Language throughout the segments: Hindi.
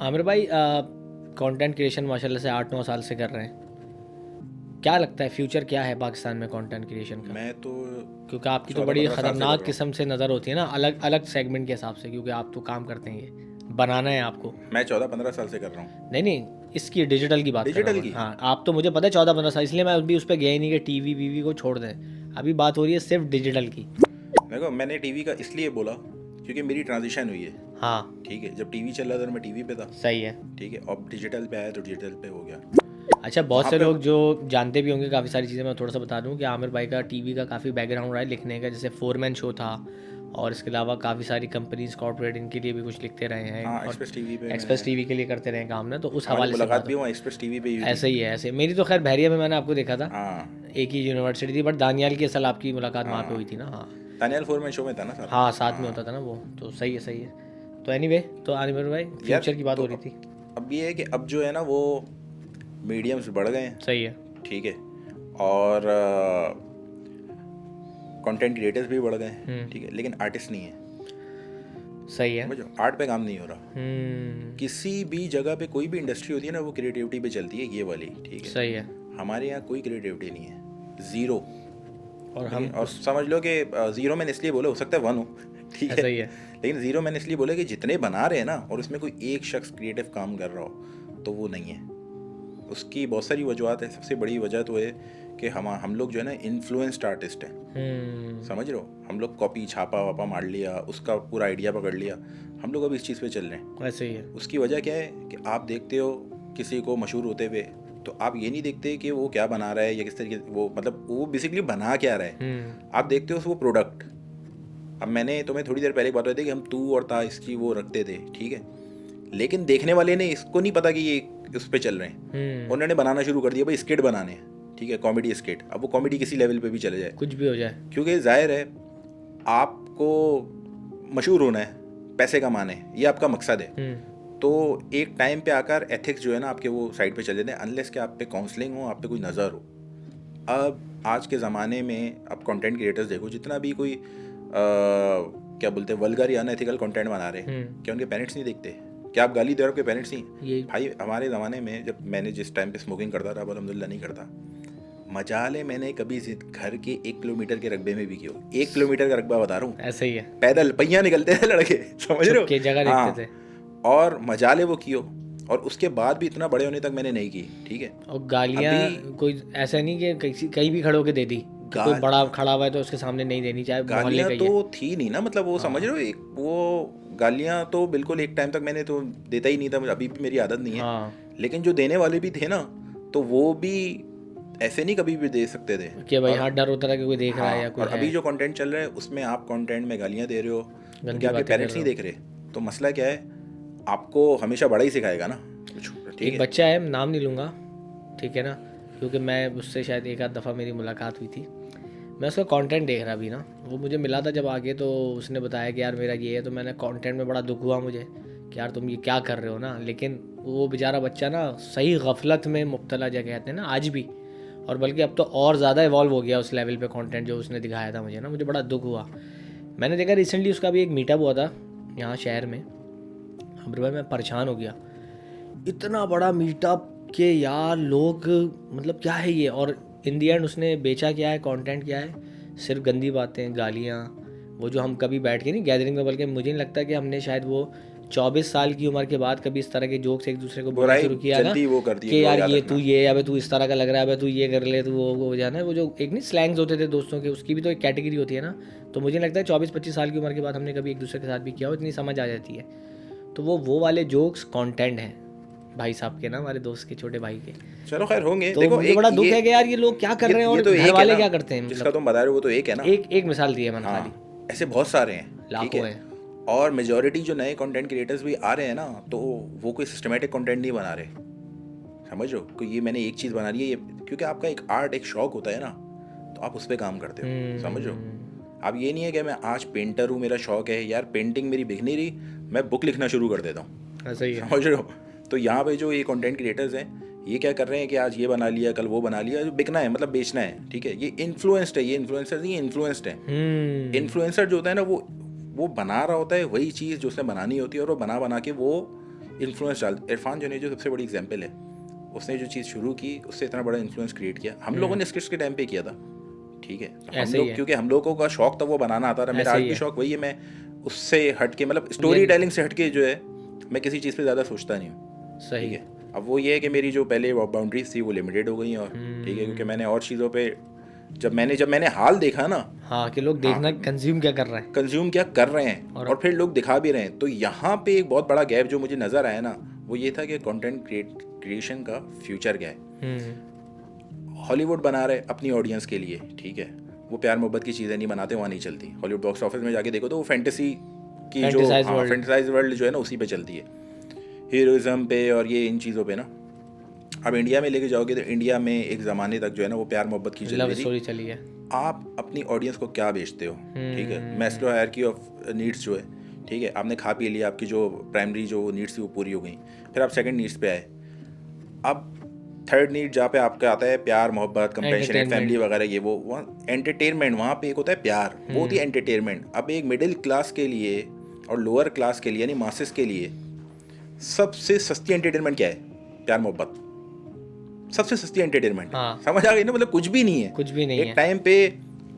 आमिर भाई, कंटेंट क्रिएशन माशाल्लाह से 8-9 साल से कर रहे हैं। क्या लगता है फ्यूचर क्या है पाकिस्तान में कंटेंट क्रिएशन का? मैं तो क्योंकि आपकी तो बड़ी 14-15 साल से कर ख़तरनाक रहा हूँ। किस्म से नज़र होती है ना, अलग अलग सेगमेंट के हिसाब से, क्योंकि आप तो काम करते हैं, ये बनाना है आपको। मैं 14-15 साल से कर रहा हूँ। नहीं नहीं, इसकी डिजिटल की बात कर रहा डिजिटल हूँ की मैं। हाँ, आप तो मुझे पता है 14-15 साल, इसलिए मैं अभी उस पर गया ही नहीं कि टीवी वीवी को छोड़ दें। अभी बात हो रही है सिर्फ डिजिटल की। देखो, मैंने टीवी का इसलिए बोला क्योंकि मेरी ट्रांजिशन हुई है। हाँ, ठीक है, जब टीवी चल रहा था तो मैं टीवी पे था। सही है। ठीक है, अब डिजिटल पे आया तो डिजिटल पे हो गया। अच्छा, बहुत वहाँ से पे लोग जो जानते भी होंगे काफ़ी सारी चीज़ें, मैं थोड़ा सा बता दूं कि आमिर भाई का टीवी का काफ़ी बैकग्राउंड रहा है लिखने का, जैसे फोरमैन शो था, और इसके अलावा काफ़ी सारी कंपनीज कॉर्पोरेट इनके लिए भी कुछ लिखते रहे हैं, हाँ, और एक्सप्रेस टीवी पे एक्सप्रेस मैंने, टीवी के लिए करते रहे काम ना, तो उस हमारी हवाले से मुलाकात बात भी हो। वहाँ एक्सप्रेस टीवी पे ही हुई थी। ऐसे ही है, ऐसे मेरी तो खैर बहरिया में मैंने आपको देखा था, हाँ एक ही यूनिवर्सिटी थी, बट दानियाल की असल आपकी मुलाकात वहाँ पे हाँ, हुई थी ना। हाँ दानियाल फोरमैन शो में था ना साथ में। हाँ, साथ में होता हाँ था ना वो, तो सही है, सही है। तो एनीवे, तो आमिर भाई यार, फ्यूचर की बात तो हो रही थी। अब ये है कि अब जो है ना वो मीडियम्स बढ़ गए हैं। सही है। ठीक है, और कंटेंट क्रिएटर्स भी बढ़ गए हैं। ठीक है, लेकिन आर्टिस्ट नहीं है। सही है। समझो, आर्ट पे काम नहीं हो रहा। हम्म। किसी भी जगह पे कोई भी इंडस्ट्री होती है ना, वो क्रिएटिविटी पे चलती है, ये वाली। ठीक है, सही है। हमारे यहाँ कोई क्रिएटिविटी नहीं है, ज़ीरो। और हम लेकिन और उस समझ लो कि ज़ीरो मैंने इसलिए बोला, हो सकता है वन हो। ठीक है, ऐसा ही है। लेकिन ज़ीरो मैंने इसलिए बोला कि जितने बना रहे हैं ना, और उसमें कोई एक शख्स क्रिएटिव काम कर रहा हो, तो वो नहीं है। उसकी बहुत सारी वजूहत है। सबसे बड़ी वजह तो है कि हम लोग जो है ना इन्फ्लुएंस्ड आर्टिस्ट हैं। समझ रहे हो, हम लोग कॉपी छापा वापा मार लिया, उसका पूरा आइडिया पकड़ लिया, हम लोग अब इस चीज़ पे चल रहे हैं। ऐसे ही है। उसकी वजह क्या है कि आप देखते हो किसी को मशहूर होते हुए, तो आप ये नहीं देखते कि वो क्या बना रहा है या किस तरीके से वो, मतलब वो बेसिकली बना क्या रहा है। आप देखते हो वो प्रोडक्ट। अब मैंने तुम्हें थोड़ी देर पहले बात हुई थी कि हम तू और ता इसकी वो रखते थे। ठीक है, लेकिन देखने वाले ने इसको नहीं पता कि ये उस पर चल रहे हैं। उन्होंने बनाना शुरू कर दिया भाई, स्किट बनाने हैं। ठीक है, कॉमेडी स्किट। अब वो कॉमेडी किसी लेवल पे भी चले जाए, कुछ भी हो जाए। क्योंकि जाहिर है आपको मशहूर होना है, पैसे कमाने हैं, ये आपका मकसद है। तो एक टाइम पे आकर एथिक्स जो है ना आपके वो साइड पे चले जाते हैं, अनलेस कि आप पे काउंसलिंग हो, आप पे कोई नज़र हो। अब आज के ज़माने में आप कंटेंट क्रिएटर्स देखो, जितना भी कोई क्या बोलते हैं, वल्गर या अनएथिकल कंटेंट बना रहे हैं, क्या उनके पेरेंट्स नहीं देखते? क्या आप गाली दे रहे हो, आपके पेरेंट्स नहीं? ये भाई हमारे ज़माने में जब मैंने जिस टाइम पे स्मोकिंग करता था, अब अल्हम्दुलिल्लाह नहीं करता, मजाले मैंने कभी घर के 1 किलोमीटर के रकबे में भी किया। 1 किलोमीटर का रकबा बता रहा हूँ, ऐसे ही है। पैदल पहिया निकलते थे लड़के, समझ रहे हो? के जगह देखते थे। और मजाले वो कियो, और उसके बाद भी इतना बड़े होने तक मैंने नहीं की। ठीक है, और गालियाँ कोई ऐसा नहीं कि कहीं भी खड़े होके दे दी, कि कोई बड़ा खड़ा हुआ है तो उसके सामने नहीं देनी, चाहे मोहल्ले गालियाँ का ही तो है। थी नहीं ना, मतलब वो समझ रहे हो, एक वो गालियाँ तो बिल्कुल एक टाइम तक मैंने तो देता ही नहीं था, अभी भी मेरी आदत नहीं है। हाँ, लेकिन जो देने वाले भी थे ना, तो वो भी ऐसे नहीं कभी भी दे सकते थे। कि भाई हाँ, डर होता था कि कोई देख रहा है या कोई और है। अभी जो कंटेंट चल रहा है उसमें आप कंटेंट में गालियाँ दे रहे हो, तो गंदी क्या आपके बातें कर पेरेंट्स रहे नहीं हो। देख रहे? तो मसला क्या है, आपको हमेशा बड़ा ही सिखाएगा ना कुछ। ठीक एक है, बच्चा है, नाम नहीं लूँगा, ठीक है ना, क्योंकि मैं उससे शायद एक आध दफ़ा मेरी मुलाकात हुई थी। मैं उसका कंटेंट देख रहा भी ना, वो मुझे मिला था जब आगे, तो उसने बताया कि यार मेरा ये है, तो मैंने कंटेंट में बड़ा दुख हुआ मुझे कि यार तुम ये क्या कर रहे हो ना। लेकिन वो बेचारा बच्चा ना सही गफलत में मुब्तला, जो कहते हैं ना, आज भी, और बल्कि अब तो और ज़्यादा इवॉल्व हो गया उस लेवल पे कंटेंट जो उसने दिखाया था मुझे ना, मुझे बड़ा दुख हुआ। मैंने देखा रिसेंटली उसका भी एक मीटअप हुआ था यहाँ शहर में। अमर भाई, मैं परेशान हो गया, इतना बड़ा मीटअप के यार लोग, मतलब क्या है ये। और इन दी एंड उसने बेचा क्या है, कंटेंट क्या है, सिर्फ गंदी बातें, गालियाँ। वो जो हम कभी बैठ के नहीं गैदरिंग में, बल्कि मुझे नहीं लगता कि हमने शायद वो 24 साल की उम्र के बाद कभी इस तरह के जोक्स एक दूसरे को बोलना बुराई शुरू किया ना, जल्दी वो कर दी, कि यार याद ये रखना। तू ये, अबे तू इस तरह का लग रहा है, अबे तू ये कर ले, तू वो हो जाना है। वो जो एक नहीं स्लैंग्स होते थे दोस्तों के, उसकी भी तो एक कैटेगरी होती है ना। तो मुझे लगता है 24-25 साल की उम्र के बाद हमने कभी एक दूसरे के साथ भी किया हो, इतनी समझ आ जाती है। तो वो वाले जोक्स कंटेंट हैं भाई साहब के ना, हमारे दोस्त के, छोटे भाई के। चलो खैर होंगे। तो देखो, मुझे एक बड़ा दुख ये है कि यार ये लोग क्या कर रहे हैं, ये और तो घर एक है वाले ना, क्या करते हैं, जिसका मतलब तुम बता रहे हो वो तो एक है ना। एक मिसाल दी है मैंने खाली, हाँ, ऐसे बहुत सारे हैं। ठीक लाखों है, हैं। और मेजॉरिटी जो नए कंटेंट क्रिएटर्स भी आ रहे हैं ना, तो वो कोई सिस्टमेटिक कंटेंट नहीं बना रहे। समझ लो कि ये मैंने एक चीज़ बना ली है, ये क्योंकि आपका एक आर्ट, एक शौक होता है ना, तो आप उस पर काम करते हो। समझो, अब ये नहीं है कि मैं आज पेंटर हूँ, मेरा शौक है यार, पेंटिंग मेरी बिक नहीं रही, मैं बुक लिखना शुरू कर देता हूँ। ऐसा ही है। समझ रहे हो? तो यहाँ पे जो ये कंटेंट क्रिएटर्स हैं, ये क्या कर रहे हैं कि आज ये बना लिया, कल वो बना लिया, जो बिकना है, मतलब बेचना है। ठीक है, ये इन्फ्लुएंस्ड है, ये इन्फ्लुएंसर नहीं, इन्फ्लुएंस्ड है। इन्फ्लुएंसर जो होता है ना, वो बना रहा होता है वही चीज़ जो उसने बनानी होती है, और वो बना बना के वो इन्फ्लुएंस डाल, इरफान जो सबसे बड़ी एग्जाम्पल है, उसने जो चीज़ शुरू की उससे इतना बड़ा इन्फ्लुएंस क्रिएट किया। हम लोगों ने स्क्रिप्ट के टाइम पे किया था, ठीक है, हम लोग क्योंकि हम लोगों का शौक था वो बनाना आता था, मेरा आज भी शौक वही है, मैं उससे हट के मतलब स्टोरी टेलिंग से हट के जो है मैं किसी चीज़ पे ज़्यादा सोचता नहीं हूँ, सही है। अब वो ये है कि मेरी जो पहले बाउंड्रीज थी वो लिमिटेड हो गई, और ठीक है, क्योंकि मैंने और चीज़ों पे जब मैंने हाल देखा ना, हाँ, कि लोग देखना कंज्यूम क्या कर रहे हैं, और फिर लोग दिखा भी रहे हैं, तो यहाँ पे एक बहुत बड़ा गैप जो मुझे नज़र आया ना, वो ये था कि कंटेंट क्रिएशन का फ्यूचर क्या है। हॉलीवुड बना रहे अपनी ऑडियंस के लिए, ठीक है, वो प्यार मोहब्बत की चीज़ें नहीं बनाते, वहाँ नहीं चलती। हॉलीवुड बॉक्स ऑफिस में जाके देखो तो वो फैंटेसी की जो फैंटेसाइज वर्ल्ड जो है ना उसी पे चलती है, हीरोइज्म पे और ये इन चीज़ों पे ना। अब इंडिया में लेके जाओगे तो इंडिया में एक ज़माने तक जो है ना वो प्यार मोहब्बत की चली है। आप अपनी ऑडियंस को क्या बेचते हो, ठीक है, मैस्लो हायरार्की ऑफ नीड्स जो है, ठीक है, आपने खा पी लिया, आपकी जो प्राइमरी जो नीड्स थी वो पूरी हो गई, फिर आप सेकंड नीड्स पे आए। अब थर्ड नीड जहाँ पे आपका आता है प्यार मोहब्बत कंपैशनेट फैमिली वगैरह, ये वो एंटरटेनमेंट, वहाँ पे एक होता है प्यार, वो होती है एंटरटेनमेंट। अब एक मिडिल क्लास के लिए और लोअर क्लास के लिए यानी मासेस के लिए सबसे सस्ती एंटरटेनमेंट क्या है? प्यार मोहब्बत, सबसे सस्ती एंटरटेनमेंट। हाँ। समझ आ गई ना, मतलब कुछ भी नहीं है एक टाइम पे,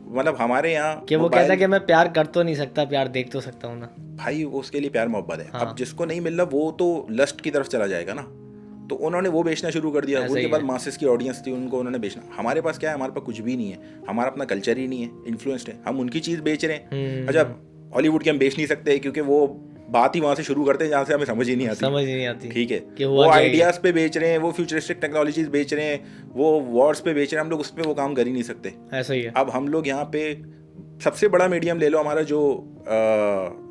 मतलब हमारे यहाँ कि वो कहता है कि मैं प्यार कर तो नहीं सकता, प्यार देख तो सकता हूँ ना भाई, वो उसके लिए प्यार मोहब्बत है। हाँ। अब जिसको नहीं मिल रहा वो तो लस्ट की तरफ चला जाएगा ना, तो उन्होंने वो बेचना शुरू कर दिया। उसके बाद मासेस की ऑडियंस थी, उनको उन्होंने बेचना। हमारे पास क्या है, हमारे पास कुछ भी नहीं है, हमारा अपना कल्चर ही नहीं है, इन्फ्लुएंस्ड है, हम उनकी चीज़ बेच रहे हैं। अच्छा, हॉलीवुड की हम बेच नहीं सकते क्योंकि वो बात ही वहाँ से शुरू करते हैं जहाँ से हमें समझ ही नहीं आती, ठीक है, कि वो आइडियाज़ पे बेच रहे हैं, वो फ्यूचरिस्टिक टेक्नोलॉजीज बेच रहे हैं, वो वॉर्स पे बेच रहे हैं, हम लोग उस पर वो काम कर ही नहीं सकते। ऐसा ही है। अब हम लोग यहाँ पे सबसे बड़ा मीडियम ले लो हमारा जो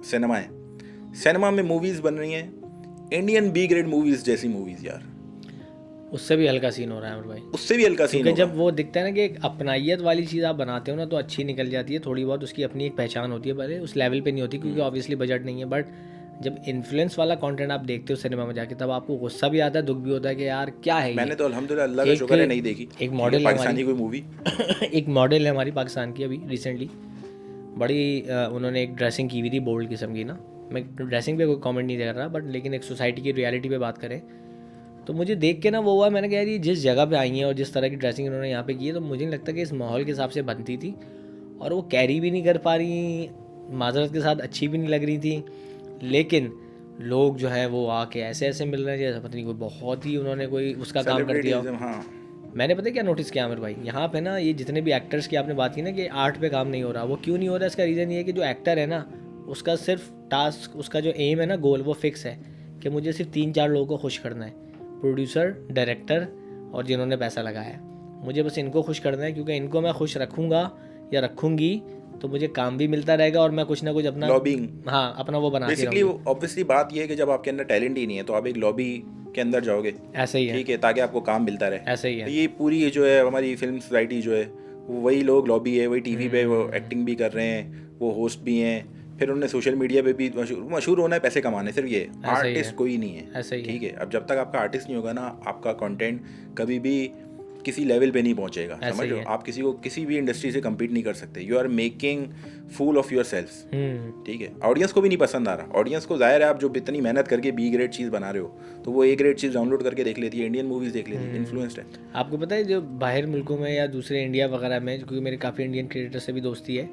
सिनेमा है, सिनेमा में मूवीज़ बन रही हैं इंडियन बी ग्रेड मूवीज़ जैसी मूवीज़ यार, उससे भी हल्का सीन हो रहा है अमर भाई, उससे भी हल्का सीन। क्योंकि जब वो दिखता है ना कि एक अपनाइयत वाली चीज़ आप बनाते हो ना तो अच्छी निकल जाती है, थोड़ी बहुत उसकी अपनी एक पहचान होती है, भले उस लेवल पे नहीं होती क्योंकि ऑब्वियसली बजट नहीं है। बट जब इन्फ्लुएंस वाला कंटेंट आप देखते हो सिनेमा में जाके, तब आपको गुस्सा भी आता है, दुख भी होता है कि यार क्या है। मैंने तो अल्हम्दुलिल्लाह अल्लाह का शुक्र है नहीं देखी। एक मॉडल पाकिस्तानी कोई मूवी एक मॉडल है हमारी पाकिस्तान की, अभी रिसेंटली बड़ी उन्होंने एक ड्रेसिंग की हुई थी बोल्ड किस्म की ना, मैं ड्रेसिंग पे कोई कमेंट नहीं कर रहा, बट लेकिन एक सोसाइटी की रियलिटी पे बात करें तो मुझे देख के ना वो हुआ, मैंने कहा यार ये जिस जगह पे आई हैं और जिस तरह की ड्रेसिंग इन्होंने यहाँ पे की है, तो मुझे नहीं लगता कि इस माहौल के हिसाब से बनती थी, और वो कैरी भी नहीं कर पा रही, माजरत के साथ अच्छी भी नहीं लग रही थी। लेकिन लोग जो हैं वो आके ऐसे ऐसे मिल रहे हैं जैसे पता नहीं कोई बहुत ही उन्होंने कोई उसका काम कर दिया। हाँ। मैंने पता क्या नोटिस किया आमिर भाई, यहाँ पे ना ये जितने भी एक्टर्स की आपने बात की ना कि आर्ट पे काम नहीं हो रहा, वो क्यों नहीं हो रहा? इसका रीज़न ये है कि जो एक्टर है ना उसका सिर्फ टास्क, उसका जो एम है ना, गोल, वो फिक्स है कि मुझे सिर्फ 3-4 लोगों को खुश करना है, प्रोड्यूसर, डायरेक्टर और जिन्होंने पैसा लगाया है, मुझे बस इनको खुश करना है, क्योंकि इनको मैं खुश रखूँगा या रखूँगी तो मुझे काम भी मिलता रहेगा और मैं कुछ ना कुछ अपना लॉबिंग, हाँ अपना वो बना बेसिकली ऑब्वियसली बात ये है कि जब आपके अंदर टैलेंट ही नहीं है तो आप एक लॉबी के अंदर जाओगे, ऐसा ही है, ठीक है, ताकि आपको काम मिलता रहे। ऐसा ही है। तो ये पूरी जो है हमारी फिल्म सोसाइटी जो है वही लोग लॉबी है, वही टीवी पे वो एक्टिंग भी कर रहे हैं, वो होस्ट भी हैं, फिर उन्होंने सोशल मीडिया पे भी मशहूर होना है, पैसे कमाने, सिर्फ ये आर्टिस्ट कोई नहीं है, ठीक है। अब जब तक आपका आर्टिस्ट नहीं होगा ना, आपका कंटेंट कभी भी किसी लेवल पे नहीं पहुंचेगा, समझ लो। आप किसी को किसी भी इंडस्ट्री से कम्पीट नहीं कर सकते, you are making fool of yourself, ठीक है। ऑडियंस को भी नहीं पसंद आ रहा, ऑडियंस को जाहिर है आप जो इतनी मेहनत करके बी ग्रेड चीज़ बना रहे हो तो वो ए ग्रेड चीज़ डाउनलोड करके देख लेती है, इंडियन मूवीज़ देख लेती है, इन्फ्लुएंस्ड है। आपको पता है जो बाहर मुल्कों में या दूसरे इंडिया वगैरह में, क्योंकि मेरे काफ़ी इंडियन क्रिएटर से भी दोस्ती है,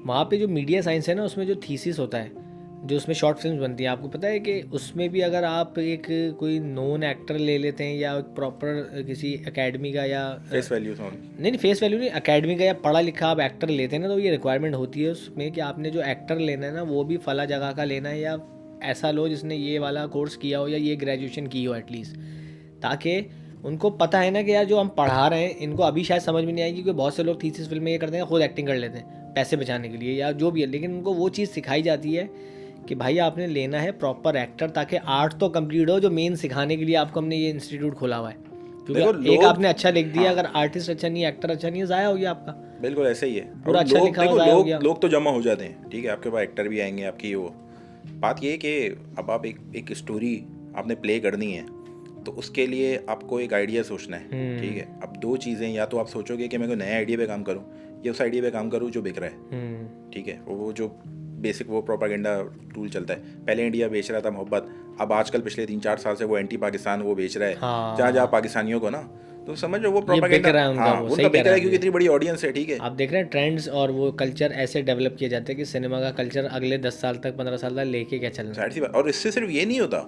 वहाँ पे जो मीडिया साइंस है ना उसमें जो थीसिस होता है, जो उसमें शॉर्ट फिल्म्स बनती हैं, आपको पता है कि उसमें भी अगर आप एक कोई नोन एक्टर ले लेते हैं या प्रॉपर किसी एकेडमी का या फेस वैल्यू नहीं फेस वैल्यू नहीं, एकेडमी का या पढ़ा लिखा आप एक्टर लेते हैं ना, तो ये रिक्वायरमेंट होती है उसमें कि आपने जो एक्टर लेना है ना वो भी फला जगह का लेना है, या ऐसा लो जिसने ये वाला कोर्स किया हो या ये ग्रेजुएशन की हो एटलीस्ट, ताकि उनको पता है ना कि यार जो हम पढ़ा रहे हैं इनको अभी शायद समझ में नहीं आएगी, क्योंकि बहुत से लोग थीसिस फिल्म में ये करते हैं खुद एक्टिंग कर लेते हैं पैसे बचाने के लिए या जो भी है, लेकिन उनको वो चीज़ सिखाई जाती है कि भाई आपने लेना है प्रॉपर एक्टर, ताकि आर्ट तो कंप्लीट हो, जो मेन सिखाने के लिए आपको हमने ये इंस्टीट्यूट खोला हुआ है, क्योंकि एक आपने अच्छा लिख दिया, अगर आर्टिस्ट अच्छा नहीं, एक्टर अच्छा नहीं है, ज़ाया हो गया आपका। बिल्कुल ऐसा ही है, पूरा अच्छा लिखा हुआ ज़ाया हो गया। लोग तो जमा हो जाते हैं, ठीक है, आपके पास एक्टर भी आएंगे, आपकी वो बात ये है कि अब आप एक स्टोरी आपने प्ले करनी है तो उसके लिए आपको एक आइडिया सोचना है, ठीक है। अब दो चीज़ें, या तो आप सोचोगे कि मैं कोई नए आइडिया पे काम करूँ या उस आइडिया पे काम करूँ जो बिक रहा है, ठीक है, वो जो बेसिक वो प्रोपागेंडा टूल चलता है। पहले इंडिया बेच रहा था मोहब्बत, अब आजकल पिछले 3-4 साल से वो एंटी पाकिस्तान वो बेच रहा है, हाँ। जहाँ जहाँ पाकिस्तानियों को ना, तो समझ लो वो बिक रहा प्रोपेगेंडा, है उनका, हाँ वो उनका सही कह बिक रहा रहा है है क्योंकि इतनी बड़ी ऑडियंस है, ठीक है। आप देख रहे हैं ट्रेंड्स और वो कल्चर ऐसे डेवलप किए जाते हैं कि सिनेमा का कल्चर अगले 10 साल तक 15 साल तक लेके क्या चलना है। जाहिर सी बात। और इससे सिर्फ ये नहीं होता,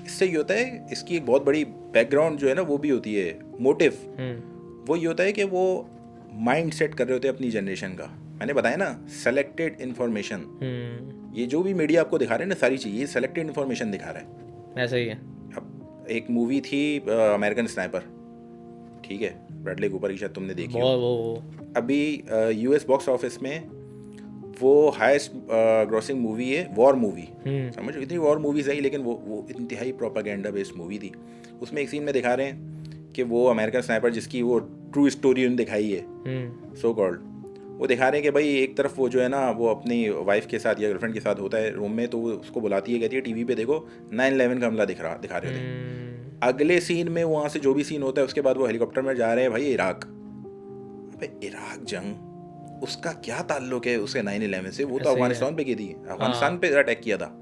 इससे ये होता है, इसकी एक बहुत बड़ी बैकग्राउंड जो है ना वो भी होती है, मोटिव। वो ये होता है कि वो माइंड सेट कर रहे होते हैं अपनी जनरेशन का। मैंने बताया ना, सेलेक्टेड इन्फॉर्मेशन, ये जो भी मीडिया आपको दिखा रहे हैं ना सारी चीज़, ये सेलेक्टेड इन्फॉर्मेशन दिखा रहा है। ऐसा ही है। अब एक मूवी थी अमेरिकन स्नाइपर, ठीक है, ब्रैडली कूपर की, शायद तुमने देखी हो। वो अभी यूएस बॉक्स ऑफिस में वो हाईएस्ट ग्रॉसिंग मूवी है, वॉर मूवी। समझ, इतनी वॉर मूवीज है लेकिन वो इंतहाई प्रोपेगेंडा बेस्ड मूवी थी। उसमें एक सीन में दिखा रहे हैं कि वो अमेरिकन स्नाइपर जिसकी वो ट्रू स्टोरी उन्होंने दिखाई है, सो कॉल्ड, वो दिखा रहे हैं कि भाई एक तरफ वो जो है ना वो अपनी वाइफ के साथ या गर्लफ्रेंड के साथ होता है रूम में, तो वो उसको बुलाती है, कहती है टीवी पे देखो 9/11 का हमला दिखा रहे थे। अगले सीन में वहाँ से जो भी सीन होता है उसके बाद वो हेलीकॉप्टर में जा रहे हैं भाई इराक। अबे इराक जंग, उसका क्या ताल्लुक है उसके 9/11 से? वो तो अफगानिस्तान पे की थी, अफगानिस्तान पे अटैक किया था।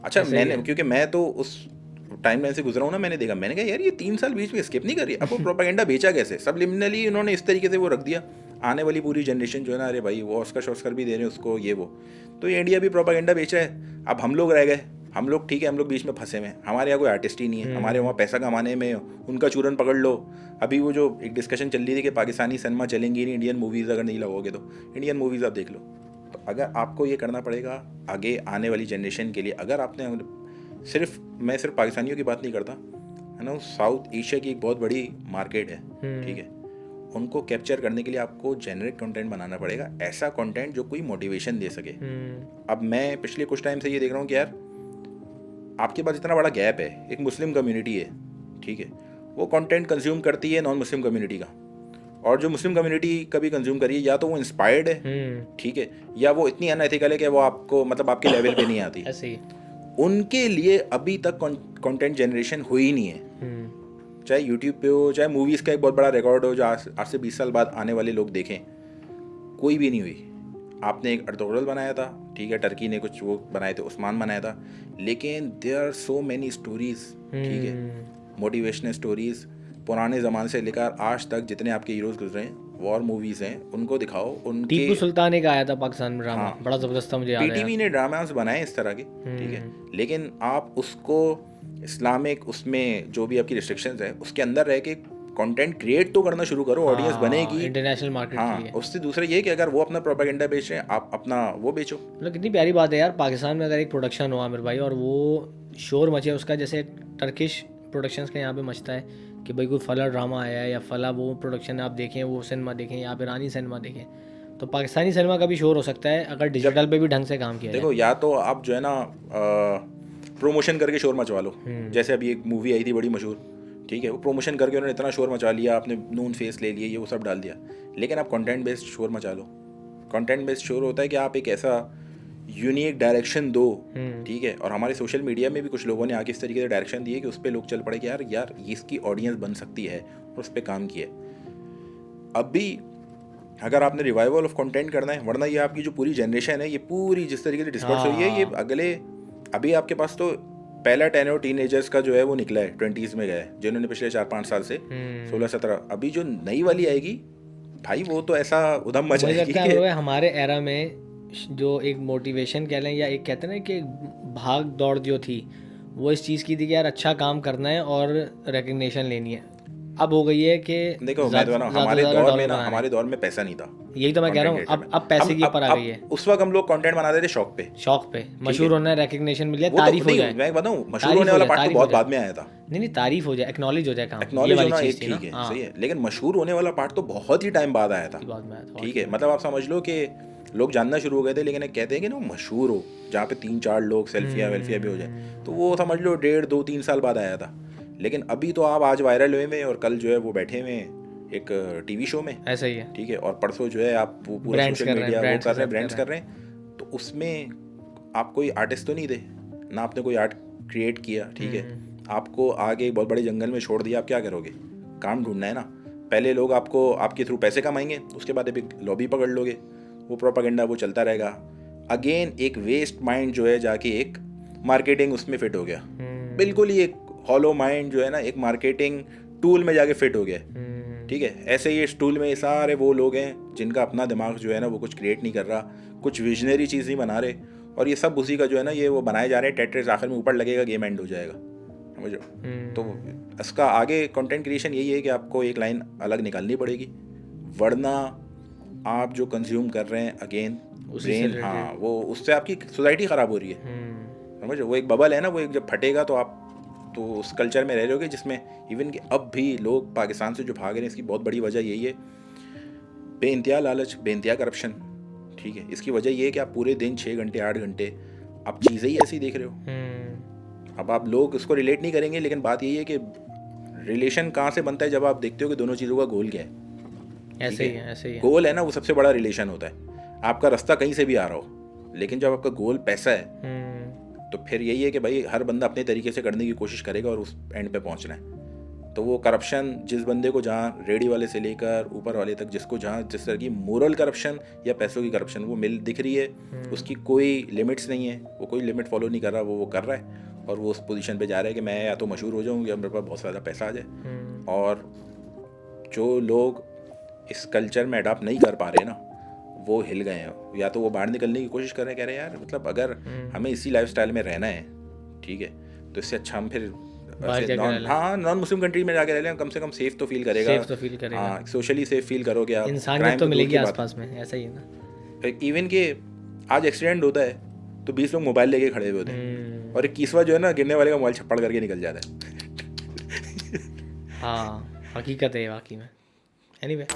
अच्छा, मैंने क्योंकि मैं तो उस टाइम लाइन से गुजरा हूँ ना, मैंने देखा, मैंने कहा यार ये 3 साल बीच में स्किप नहीं कर रही। अब वो प्रोपेगेंडा बेचा कैसे? सबलिमिनली उन्होंने इस तरीके से वो रख दिया, आने वाली पूरी जनरेशन जो है ना, अरे भाई वो ऑस्कर भी दे रहे हैं उसको, ये वो। तो ये इंडिया भी प्रोपेगेंडा बेच रहा है। अब हम लोग रह गए, हम लोग ठीक है, हम लोग बीच में फंसे हुए हैं, हमारे यहाँ कोई आर्टिस्ट ही नहीं है, हमारे वहाँ पैसा कमाने में उनका चूरन पकड़ लो। अभी वो जो एक डिस्कशन चल रही थी कि पाकिस्तानी सिनेमा चलेंगी नहीं, इंडियन मूवीज़ अगर नहीं लगोगे तो। इंडियन मूवीज़ आप देख लो। तो अगर आपको ये करना पड़ेगा आगे आने वाली जनरेशन के लिए, अगर आपने मैं सिर्फ पाकिस्तानियों की बात नहीं करता, है ना, साउथ एशिया की एक बहुत बड़ी मार्केट है, ठीक है, उनको कैप्चर करने के लिए आपको जेनरिक कंटेंट बनाना पड़ेगा, ऐसा कंटेंट जो कोई मोटिवेशन दे सके। अब मैं पिछले कुछ टाइम से ये देख रहा हूँ कि यार आपके पास इतना बड़ा गैप है, एक मुस्लिम कम्युनिटी है, ठीक है, वो कंटेंट कंज्यूम करती है नॉन मुस्लिम कम्युनिटी का, और जो मुस्लिम कम्युनिटी कभी कंज्यूम करी है या तो वो इंस्पायर्ड है, ठीक है, या वो इतनी अनएथिकल है कि वो आपको मतलब आपके लेवल पे नहीं आती। ऐसे ही उनके लिए अभी तक कंटेंट जनरेशन हुई नहीं है, चाहे यूट्यूब पे हो, चाहे मूवीज़ का एक बहुत बड़ा रिकॉर्ड हो जो आज से 20 साल बाद आने वाले लोग देखें, कोई भी नहीं हुई। आपने एक अर्तुगरुल बनाया था, ठीक है, टर्की ने कुछ वो बनाए थे, उस्मान बनाया था, लेकिन there are so many stories, ठीक है, मोटिवेशनल स्टोरीज, पुराने ज़माने से लेकर आज तक जितने आपके हीरोज़ गुजरे हैं, वॉर मूवीज़ हैं, उनको दिखाओ। उनके टीपू सुल्तान एक आया था पाकिस्तान में ड्रामा, हाँ, बड़ा ज़बरदस्त था, मुझे याद है। पीटीवी ने ड्रामास बनाए इस तरह के, ठीक है, लेकिन आप उसको इस्लामिक उसमें जो भी आपकी रिस्ट्रिक्शंस है उसके अंदर रह के कंटेंट क्रिएट तो करना शुरू करो, ऑडियंस बनेगी इंटरनेशनल मार्केट के लिए। उससे दूसरा ये कि अगर वो अपना प्रोपेगेंडा बेच रहे हैं, आप अपना वो बेचो। मतलब कितनी प्यारी बात है यार, पाकिस्तान में अगर एक प्रोडक्शन हो आमिर भाई और वो शोर मचे उसका, जैसे टर्किश प्रोडक्शंस का यहाँ पे मचता है कि भाई कोई फला ड्रामा आया है या फला वो प्रोडक्शन आप देखें, वो सिनेमा देखें या ईरानी सिनेमा देखें, तो पाकिस्तानी सिनेमा का भी शोर हो सकता है अगर डिजिटल पे भी ढंग से काम किया देखो या तो आप जो है ना प्रमोशन करके शोर मचवा लो, जैसे अभी एक मूवी आई थी बड़ी मशहूर, ठीक है, वो प्रमोशन करके उन्होंने इतना शोर मचा लिया, आपने नून फेस ले लिए, ये वो सब डाल दिया, लेकिन आप कंटेंट बेस्ड शोर मचा लो। कंटेंट बेस्ड शोर होता है कि आप एक ऐसा यूनिक डायरेक्शन दो, ठीक है, और हमारे सोशल मीडिया में भी कुछ लोगों ने आगे इस तरीके से डायरेक्शन दिए कि उस पर लोग चल पड़े कि यार ये इसकी ऑडियंस बन सकती है, और उस पर काम किया। अभी अगर आपने रिवाइवल ऑफ कंटेंट करना है, वरना ये आपकी जो पूरी जनरेशन है, ये पूरी जिस तरीके से डिस्पर्स हुई है, ये अगले अभी आपके पास तो पहला 10 और टीनेजर्स का जो है वो निकला है, 20s में गया है, जिन्होंने पिछले 4-5 साल से 16-17, अभी जो नई वाली आएगी भाई वो तो ऐसा उधम मचाएगी कि हमारे एरा में जो एक मोटिवेशन कह लें या एक कहते हैं ना कि भाग दौड़ जो थी, वो इस चीज़ की थी कि यार अच्छा काम करना है और रिकग्निशन लेनी है। अब हो गई है कि देखो मैं तो हमारे दौर में पैसा नहीं था, यही तो मैं कह रहा हूँ, अब पैसे की ऊपर आ गई है। उस वक्त हम लोग कंटेंट बनाते थे शौक पे, मशहूर होना है, रिकग्निशन मिल जाए, तारीफ हो जाए। मैं बताऊं, मशहूर होने वाला पार्ट तो बहुत बाद में आया था। नहीं तारीफ हो जाए, एक्नॉलेज हो जाए काम, एक्नॉलेज होना एक ठीक है, सही है, लेकिन मशहूर होने वाला पार्ट तो बहुत ही टाइम बाद आया था, ठीक है, मतलब आप समझ लो कि लोग जानना शुरू हो गए थे, लेकिन कहते हैं कि ना मशहूर हो जहाँ पे 3-4 लोग सेल्फियाँ वेल्फियाँ भी हो जाए, तो वो समझ लो 1.5-2-3 साल बाद आया था। लेकिन अभी तो आप आज वायरल हुए में और कल जो है वो बैठे हुए एक टीवी शो में, ऐसा ही है, ठीक है, और परसों जो है आप वो पूरा सोशल मीडिया वो कर रहे हैं, ब्रांड्स कर रहे हैं, तो उसमें आप कोई आर्टिस्ट तो नहीं थे ना, आपने कोई आर्ट क्रिएट किया, ठीक है, आपको आगे बहुत बड़े जंगल में छोड़ दिया, आप क्या करोगे? काम ढूंढना है ना। पहले लोग आपको आपके थ्रू पैसे कमाएंगे, उसके बाद एक लॉबी पकड़ लोगे, वो प्रोपेगेंडा वो चलता रहेगा। अगेन एक वेस्ट माइंड जो है जाके एक मार्केटिंग उसमें फिट हो गया, बिल्कुल ही एक हॉलो माइंड जो है ना एक मार्केटिंग टूल में जाके फिट हो गया है। ठीक है, ऐसे ही इस टूल में ये सारे वो लोग हैं जिनका अपना दिमाग जो है ना वो कुछ क्रिएट नहीं कर रहा, कुछ विजनरी चीज़ नहीं बना रहे, और ये सब उसी का जो है ना ये वो बनाए जा रहे हैं। टेट्रिस आखिर में ऊपर लगेगा, गेम एंड हो जाएगा, समझो। तो इसका आगे कंटेंट क्रिएशन यही है कि आपको एक लाइन अलग निकालनी पड़ेगी, वरना आप जो कंज्यूम कर रहे हैं अगेन ब्रेन, हाँ वो उससे आपकी सोसाइटी ख़राब हो रही है, समझो। वो एक बबल है ना, वो एक जब फटेगा तो आप तो उस कल्चर में रह रहे होगे जिसमें इवन कि अब भी लोग पाकिस्तान से जो भाग रहे हैं, इसकी बहुत बड़ी वजह यही है, बेइंतहा लालच, बेइंतहा करप्शन। ठीक है, इसकी वजह ये है कि आप पूरे दिन 6 घंटे 8 घंटे आप चीज़ें ही ऐसी देख रहे हो। अब आप लोग इसको रिलेट नहीं करेंगे, लेकिन बात यही है कि रिलेशन कहाँ से बनता है, जब आप देखते हो कि दोनों चीज़ों का गोल क्या है। ऐसे ही है, ऐसे ही है। गोल है ना वो सबसे बड़ा रिलेशन होता है। आपका रास्ता कहीं से भी आ रहा हो, लेकिन जब आपका गोल पैसा है तो फिर यही है कि भाई हर बंदा अपने तरीके से करने की कोशिश करेगा और उस एंड पे पहुंचना है। तो वो करप्शन जिस बंदे को जहाँ रेडी वाले से लेकर ऊपर वाले तक, जिसको जहाँ जिस तरह की मोरल करप्शन या पैसों की करप्शन वो मिल दिख रही है, उसकी कोई लिमिट्स नहीं है, वो कोई लिमिट फॉलो नहीं कर रहा, वो कर रहा है और वो उस पोजीशन पे जा रहा है कि मैं या तो मशहूर हो जाऊँ या मेरे पास बहुत ज़्यादा पैसा आ जाए। और जो लोग इस कल्चर में अडॉप्ट नहीं कर पा रहे ना, वो हिल गए हैं, या तो वो बाहर निकलने की कोशिश कर रहे हैं, कह रहे हैं यार मतलब अगर हमें इसी लाइफस्टाइल में रहना है, ठीक है, तो इससे अच्छा हम फिर नॉन मुस्लिम कंट्री में जाके रह लें, कम से कम सेफ तो फील करेगा, हाँ सोशली सेफ फील करोगे आप, इंसानियत तो मिलेगी आसपास में, ऐसा ही है ना। इवन के आज एक्सीडेंट होता है तो 20 लोग मोबाइल लेके खड़े हुए होते हैं और 21वां जो है ना गिरने वाले का मोबाइल छप्पड़ करके निकल जाता है। हाँ हकीकत है वाकई में। एनीवे